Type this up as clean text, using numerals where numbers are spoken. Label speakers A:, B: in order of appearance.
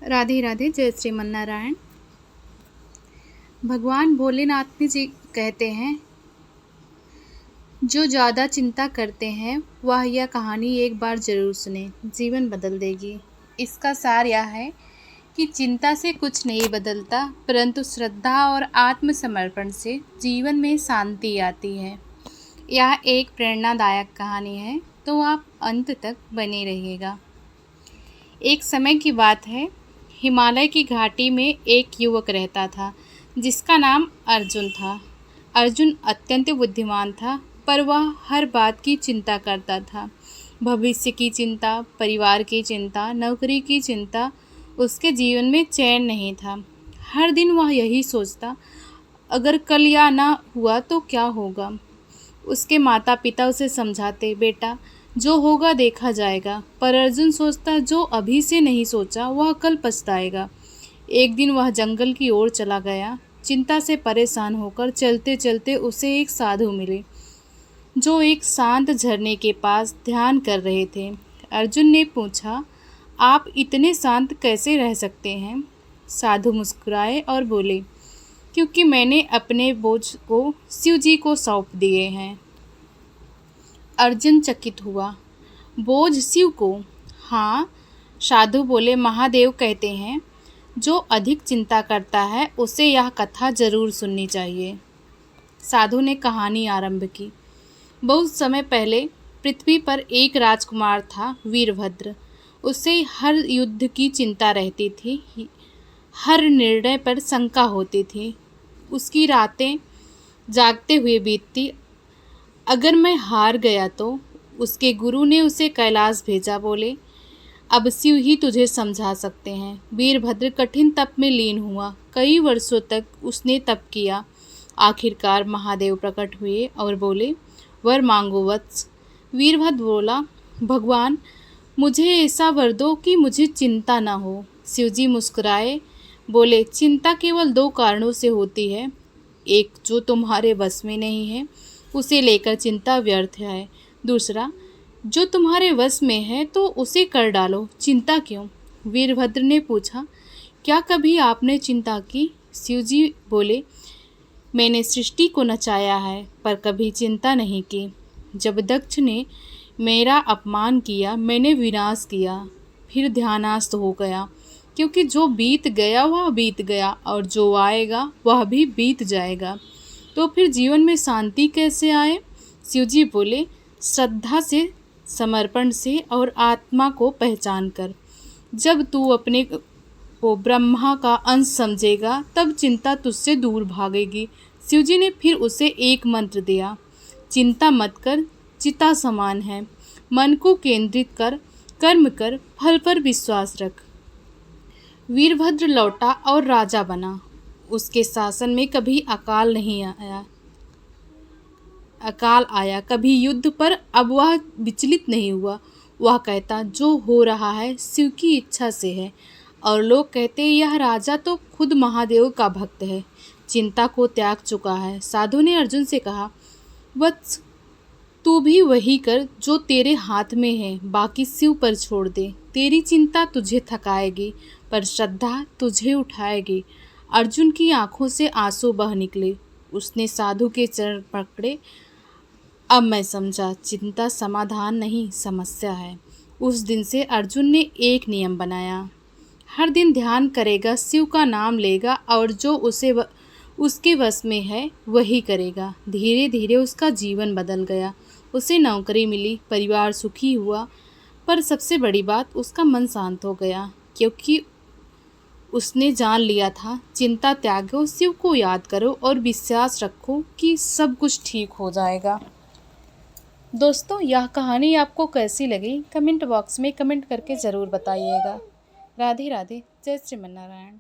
A: राधे राधे। जय श्रीमन नारायण। भगवान भोलेनाथ जी कहते हैं, जो ज़्यादा चिंता करते हैं वह यह कहानी एक बार ज़रूर सुने, जीवन बदल देगी। इसका सार यह है कि चिंता से कुछ नहीं बदलता, परंतु श्रद्धा और आत्मसमर्पण से जीवन में शांति आती है। यह एक प्रेरणादायक कहानी है, तो आप अंत तक बने रहिएगा। एक समय की बात है, हिमालय की घाटी में एक युवक रहता था जिसका नाम अर्जुन था। अर्जुन अत्यंत बुद्धिमान था, पर वह हर बात की चिंता करता था। भविष्य की चिंता, परिवार की चिंता, नौकरी की चिंता, उसके जीवन में चैन नहीं था। हर दिन वह यही सोचता, अगर कल या ना हुआ तो क्या होगा। उसके माता पिता उसे समझाते, बेटा जो होगा देखा जाएगा, पर अर्जुन सोचता, जो अभी से नहीं सोचा वह कल पछताएगा। एक दिन वह जंगल की ओर चला गया। चिंता से परेशान होकर चलते चलते उसे एक साधु मिले, जो एक शांत झरने के पास ध्यान कर रहे थे। अर्जुन ने पूछा, आप इतने शांत कैसे रह सकते हैं? साधु मुस्कुराए और बोले, क्योंकि मैंने अपने बोझ को शिव जी को सौंप दिए हैं। अर्जुन चकित हुआ, बोझ शिव को? हाँ, साधु बोले, महादेव कहते हैं, जो अधिक चिंता करता है उसे यह कथा जरूर सुननी चाहिए। साधु ने कहानी आरंभ की। बहुत समय पहले पृथ्वी पर एक राजकुमार था, वीरभद्र। उसे हर युद्ध की चिंता रहती थी, हर निर्णय पर शंका होती थी। उसकी रातें जागते हुए बीतती। अगर मैं हार गया तो? उसके गुरु ने उसे कैलाश भेजा, बोले, अब शिव ही तुझे समझा सकते हैं। वीरभद्र कठिन तप में लीन हुआ। कई वर्षों तक उसने तप किया। आखिरकार महादेव प्रकट हुए और बोले, वर मांगो वत्स। वीरभद्र बोला, भगवान मुझे ऐसा वर दो कि मुझे चिंता ना हो। शिवजी मुस्कुराए, बोले, चिंता केवल दो कारणों से होती है। एक, जो तुम्हारे बस में नहीं है, उसे लेकर चिंता व्यर्थ है। दूसरा, जो तुम्हारे वश में है तो उसे कर डालो, चिंता क्यों? वीरभद्र ने पूछा, क्या कभी आपने चिंता की? शिवजी बोले, मैंने सृष्टि को नचाया है, पर कभी चिंता नहीं की। जब दक्ष ने मेरा अपमान किया, मैंने विनाश किया, फिर ध्यानास्त हो गया, क्योंकि जो बीत गया वह बीत गया, और जो आएगा वह भी बीत जाएगा। तो फिर जीवन में शांति कैसे आए? शिवजी बोले, श्रद्धा से, समर्पण से और आत्मा को पहचान कर। जब तू अपने को ब्रह्मा का अंश समझेगा, तब चिंता तुझसे दूर भागेगी। शिवजी ने फिर उसे एक मंत्र दिया, चिंता मत कर, चिता समान है। मन को केंद्रित कर, कर्म कर, फल पर विश्वास रख। वीरभद्र लौटा और राजा बना। उसके शासन में कभी अकाल आया, कभी युद्ध, पर अब वह विचलित नहीं हुआ। वह कहता, जो हो रहा है शिव की इच्छा से है। और लोग कहते, यह राजा तो खुद महादेव का भक्त है, चिंता को त्याग चुका है। साधु ने अर्जुन से कहा, वत्स तू भी वही कर जो तेरे हाथ में है, बाकी शिव पर छोड़ दे। तेरी चिंता तुझे थकाएगी, पर श्रद्धा तुझे उठाएगी। अर्जुन की आंखों से आंसू बह निकले। उसने साधु के चरण पकड़े। अब मैं समझा, चिंता समाधान नहीं, समस्या है। उस दिन से अर्जुन ने एक नियम बनाया, हर दिन ध्यान करेगा, शिव का नाम लेगा, और जो उसके वश में है वही करेगा। धीरे धीरे उसका जीवन बदल गया। उसे नौकरी मिली, परिवार सुखी हुआ, पर सबसे बड़ी बात, उसका मन शांत हो गया, क्योंकि उसने जान लिया था, चिंता त्यागो, शिव को याद करो और विश्वास रखो कि सब कुछ ठीक हो जाएगा। दोस्तों, यह कहानी आपको कैसी लगी कमेंट बॉक्स में कमेंट करके ज़रूर बताइएगा। राधे राधे। जय श्रीमन नारायण।